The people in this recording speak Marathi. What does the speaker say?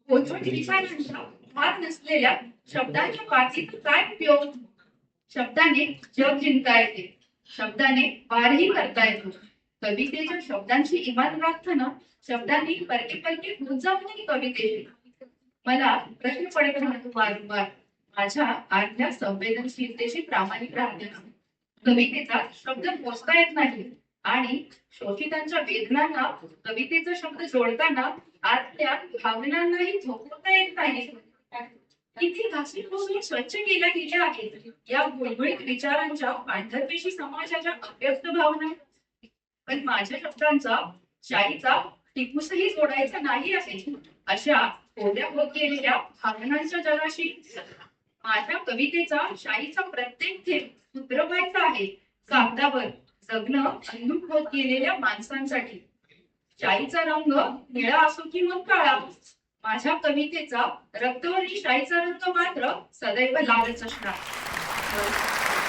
पोचून विचारांच्या भाग नसलेल्या शब्दांच्या पाठीत काय उपयोग? शब्दाने जग जिंकता येते, शब्दाने वारही करता येतो. कवितेच्या शब्दांची इमान राखताना शब्दांनी परके परके गुंजावणी कवितेची. मला प्रश्न पडत राहतो वारंवार, माझ्या आतल्या संवेदनशीलतेची प्रामाणिक राहते. कवितेचा शब्द मोजता येत नाही आणि शोषितांच्या वेदनांना कवितेचा शब्द जोडताना आतल्या भावनांनाही झोपवता येत नाही. किती घासून स्वच्छ केल्या गेल्या आहेत या गुळगुळीत विचारांच्या पांढरपेशी समाजाच्या अव्यक्त भावना. पण माझ्या शब्दांचा शाईचा टिपूसही जोडायचा नाही आहे अशा ओल्या होत गेलेल्या भावनांच्या जगाशी. माझ्या कवितेचा शाईचा प्रत्येक थेंब उतरवायचा आहे कागदावर जगणं अंधुक होत गेलेल्या माणसांसाठी. शाईचा रंग निळा असो की मग काळा, माझ्या कवितेचा रक्तवर्णी शाईचा रंग मात्र सदैव लालच असणार.